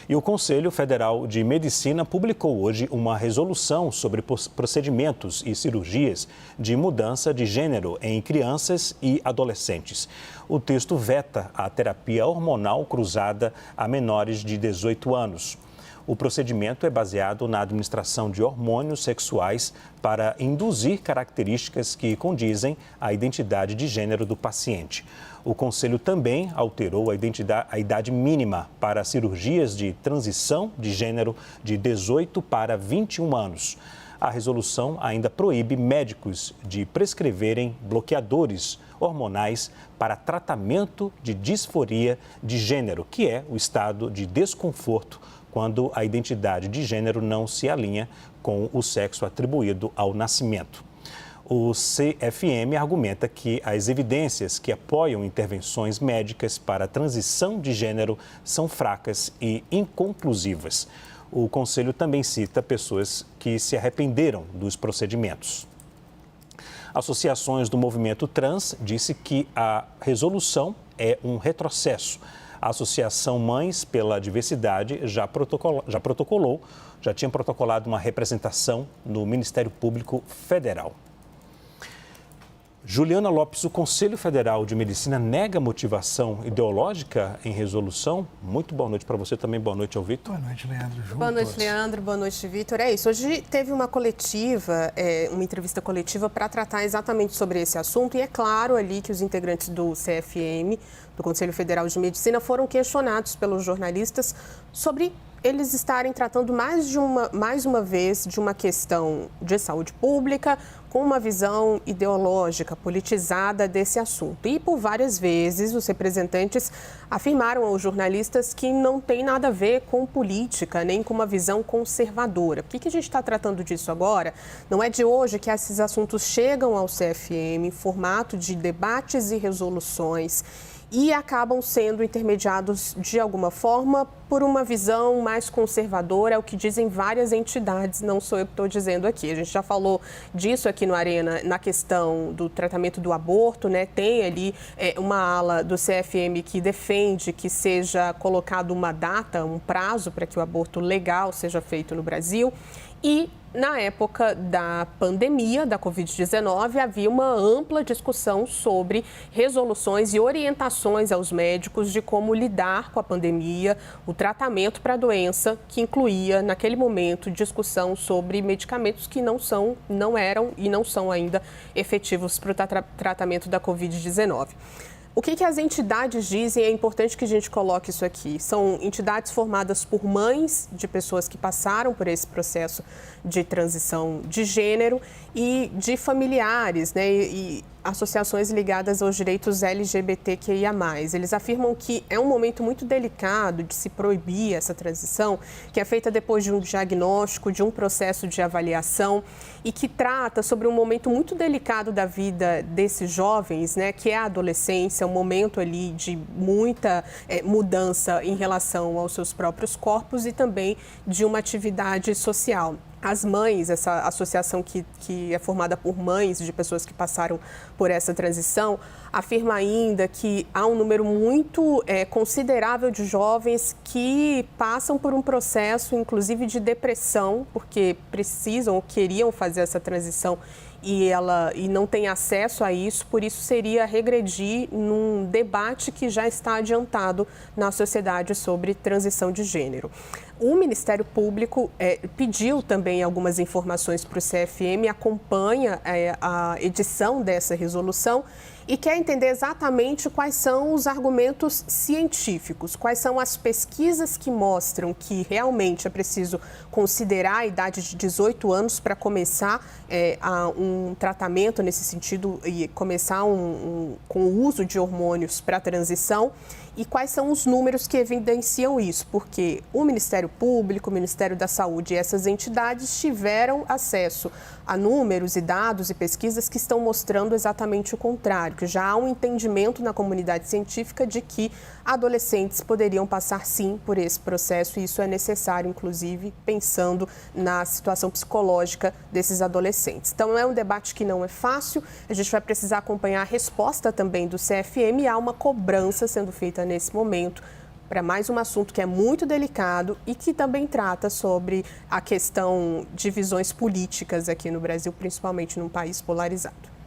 E o Conselho Federal de Medicina publicou hoje uma resolução sobre procedimentos e cirurgias de mudança de gênero em crianças e adolescentes. O texto veta a terapia hormonal cruzada a menores de 18 anos. O procedimento é baseado na administração de hormônios sexuais para induzir características que condizem à identidade de gênero do paciente. O Conselho também alterou a idade mínima para cirurgias de transição de gênero de 18 para 21 anos. A resolução ainda proíbe médicos de prescreverem bloqueadores hormonais para tratamento de disforia de gênero, que é o estado de desconforto quando a identidade de gênero não se alinha com o sexo atribuído ao nascimento. O CFM argumenta que as evidências que apoiam intervenções médicas para a transição de gênero são fracas e inconclusivas. O Conselho também cita pessoas que se arrependeram dos procedimentos. Associações do movimento trans disse que a resolução é um retrocesso. A Associação Mães pela Diversidade já tinha protocolado uma representação no Ministério Público Federal. Juliana Lopes, o Conselho Federal de Medicina nega motivação ideológica em resolução? Muito boa noite para você também, boa noite ao Vitor. Boa noite, Leandro. Boa noite, Leandro. Boa noite, Vitor. É isso, hoje teve uma coletiva, uma entrevista coletiva para tratar exatamente sobre esse assunto e é claro ali que os integrantes do CFM, do Conselho Federal de Medicina, foram questionados pelos jornalistas sobre eles estarem tratando mais uma vez de uma questão de saúde pública com uma visão ideológica, politizada desse assunto. E por várias vezes os representantes afirmaram aos jornalistas que não tem nada a ver com política, nem com uma visão conservadora. Por que a gente está tratando disso agora? Não é de hoje que esses assuntos chegam ao CFM em formato de debates e resoluções e acabam sendo intermediados de alguma forma por uma visão mais conservadora, é o que dizem várias entidades, não sou eu que estou dizendo aqui. A gente já falou disso aqui no Arena, na questão do tratamento do aborto, né? Tem ali uma ala do CFM que defende que seja colocado uma data, um prazo para que o aborto legal seja feito no Brasil. E na época da pandemia da Covid-19, havia uma ampla discussão sobre resoluções e orientações aos médicos de como lidar com a pandemia, o tratamento para a doença, que incluía, naquele momento, discussão sobre medicamentos que não eram e não são ainda efetivos para o tratamento da Covid-19. O que as entidades dizem, é importante que a gente coloque isso aqui. São entidades formadas por mães de pessoas que passaram por esse processo de transição de gênero e de familiares, né, e associações ligadas aos direitos LGBTQIA+. Eles afirmam que é um momento muito delicado de se proibir essa transição, que é feita depois de um diagnóstico, de um processo de avaliação e que trata sobre um momento muito delicado da vida desses jovens, né, que é a adolescência, um momento ali de muita mudança em relação aos seus próprios corpos e também de uma atividade social. As mães, essa associação que é formada por mães de pessoas que passaram por essa transição, afirma ainda que há um número muito considerável de jovens que passam por um processo, inclusive, de depressão, porque precisam ou queriam fazer essa transição e não tem acesso a isso, por isso seria regredir num debate que já está adiantado na sociedade sobre transição de gênero. O Ministério Público pediu também algumas informações para o CFM, acompanha a edição dessa resolução e quer entender exatamente quais são os argumentos científicos, quais são as pesquisas que mostram que realmente é preciso considerar a idade de 18 anos para começar um tratamento nesse sentido e começar com o uso de hormônios para a transição. E quais são os números que evidenciam isso? Porque o Ministério Público, o Ministério da Saúde e essas entidades tiveram acesso a números e dados e pesquisas que estão mostrando exatamente o contrário, que já há um entendimento na comunidade científica de que adolescentes poderiam passar sim por esse processo e isso é necessário, inclusive, pensando na situação psicológica desses adolescentes. Então, é um debate que não é fácil, a gente vai precisar acompanhar a resposta também do CFM e há uma cobrança sendo feita nesse momento para mais um assunto que é muito delicado e que também trata sobre a questão de visões políticas aqui no Brasil, principalmente num país polarizado.